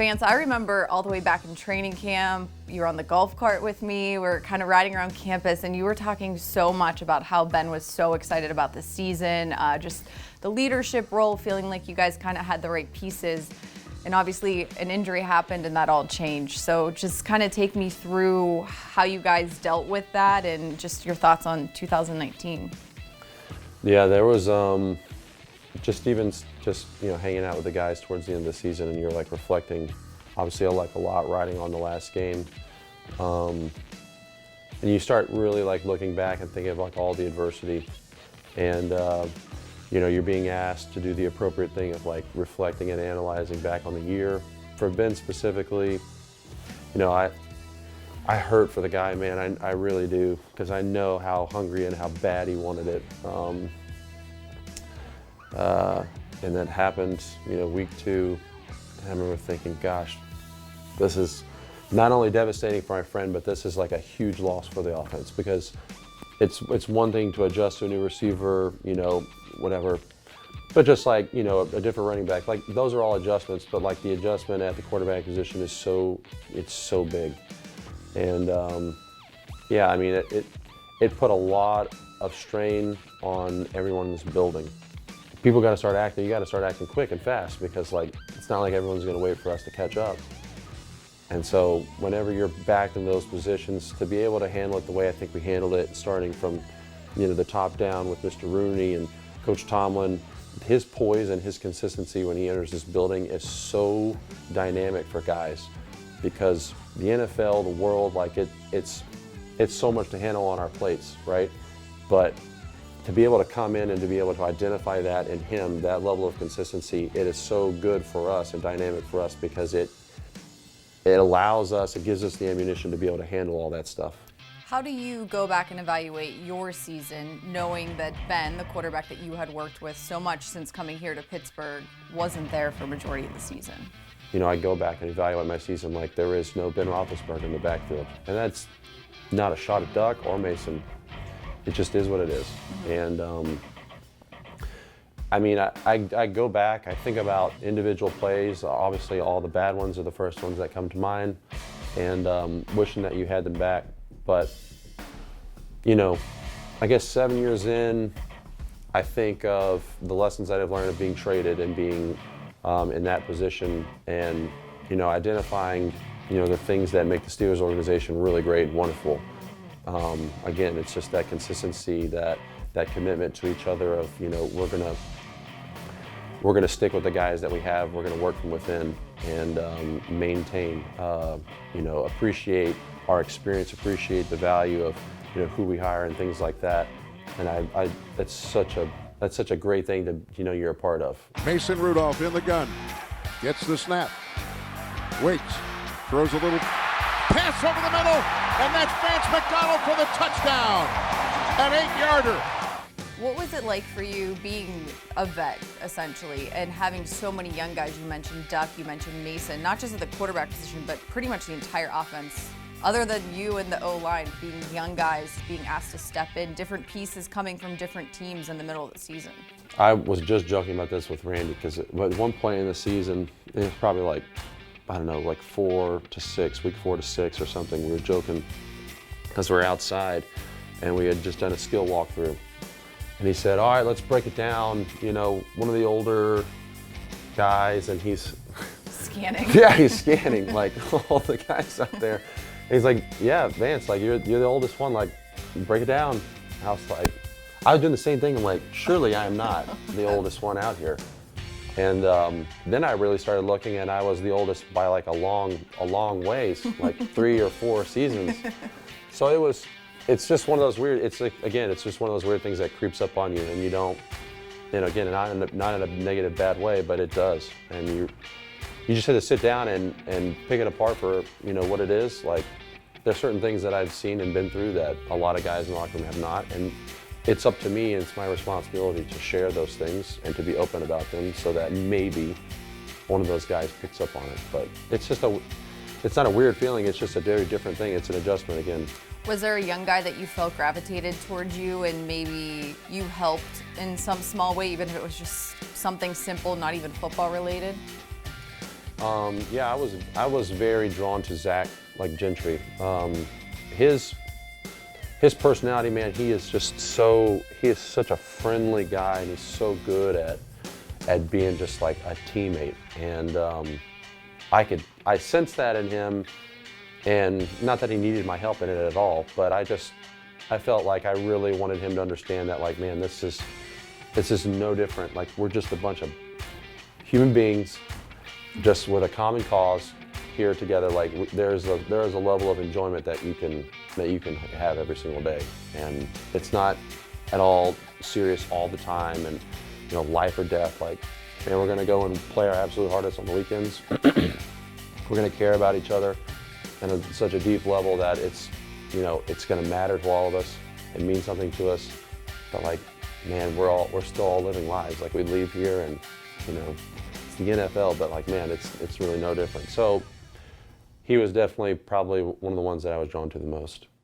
Vance, I remember all the way back in training camp, you were on the golf cart with me, we were kind of riding around campus, and you were talking so much about how Ben was so excited about the season, just the leadership role, feeling like you guys kind of had the right pieces. And obviously an injury happened and that all changed. So just kind of take me through how you guys dealt with that and just your thoughts on 2019. Yeah, there was just hanging out with the guys towards the end of the season, and you're like reflecting, obviously a lot riding on the last game. And you start really like looking back and thinking of like all the adversity, and you're being asked to do the appropriate thing of like reflecting and analyzing back on the year. For Ben specifically, I hurt for the guy, man. I really do, because I know how hungry and how bad he wanted it. And that happened, week 2. I remember thinking, gosh, this is not only devastating for my friend, but this is like a huge loss for the offense, because it's one thing to adjust to a new receiver, whatever, but just like, a different running back, like those are all adjustments, but like the adjustment at the quarterback position is it's so big. And it put a lot of strain on everyone in this building. People got to start acting. You got to start acting quick and fast, because like it's not like everyone's going to wait for us to catch up. And so whenever you're back in those positions, to be able to handle it the way I think we handled it, starting from the top down with Mr. Rooney and Coach Tomlin, his poise and his consistency when he enters this building is so dynamic for guys, because the NFL, the world, like it's so much to handle on our plates, right? But to be able to come in and to be able to identify that in him, that level of consistency, it is so good for us and dynamic for us, because it allows us, it gives us the ammunition to be able to handle all that stuff. How do you go back and evaluate your season, knowing that Ben, the quarterback that you had worked with so much since coming here to Pittsburgh, wasn't there for a majority of the season? I go back and evaluate my season like there is no Ben Roethlisberger in the backfield. And that's not a shot at Duck or Mason. It just is what it is. And I go back, I think about individual plays. Obviously all the bad ones are the first ones that come to mind, and wishing that you had them back. But, I guess 7 years in, I think of the lessons that I've learned of being traded and being in that position, and, identifying, the things that make the Steelers organization really great and wonderful. Again, it's just that consistency, that commitment to each other of, we're gonna stick with the guys that we have. We're gonna work from within and maintain, appreciate our experience, appreciate the value of, who we hire and things like that. And that's such a great thing to, you're a part of. Mason Rudolph in the gun, gets the snap, waits, throws a little pass over the middle, and that's Vance McDonald for the touchdown, an 8-yarder. What was it like for you being a vet, essentially, and having so many young guys? You mentioned Duck, you mentioned Mason, not just at the quarterback position, but pretty much the entire offense, other than you and the O-line, being young guys, being asked to step in, different pieces coming from different teams in the middle of the season. I was just joking about this with Randy, because at one point in the season, it was probably like 4 to 6, week 4 to 6 or something. We were joking because we were outside and we had just done a skill walkthrough. And he said, all right, let's break it down. One of the older guys, and he's scanning. Yeah, he's scanning like all the guys out there. And he's like, yeah, Vance, like you're the oldest one, like break it down. And I was doing the same thing. I'm like, surely I am not the oldest one out here. And then I really started looking, and I was the oldest by like a long ways, like 3 or 4 seasons. So it's just one of those weird, it's just one of those weird things that creeps up on you, and you don't, again, not in a negative bad way, but it does. And you just have to sit down and pick it apart for, what it is. Like, there's certain things that I've seen and been through that a lot of guys in the locker room have not. And it's up to me, and it's my responsibility to share those things and to be open about them, so that maybe one of those guys picks up on it. But it's not a weird feeling, it's just a very different thing. It's an adjustment again. Was there a young guy that you felt gravitated towards you and maybe you helped in some small way, even if it was just something simple, not even football related? Yeah, I was very drawn to Zach, like Gentry. His personality, man, he is such a friendly guy, and he's so good at being just like a teammate. And I sensed that in him, and not that he needed my help in it at all, but I felt like I really wanted him to understand that, like, man, this is no different. Like, we're just a bunch of human beings, just with a common cause here together. Like, there is a level of enjoyment that you can have every single day, and it's not at all serious all the time, and life or death. Like, man, we're gonna go and play our absolute hardest on the weekends. We're gonna care about each other at such a deep level that it's gonna matter to all of us. It means something to us. But, like, man, we're still all living lives. Like, we leave here and it's the NFL, but, like, man, it's really no different. So he was definitely probably one of the ones that I was drawn to the most.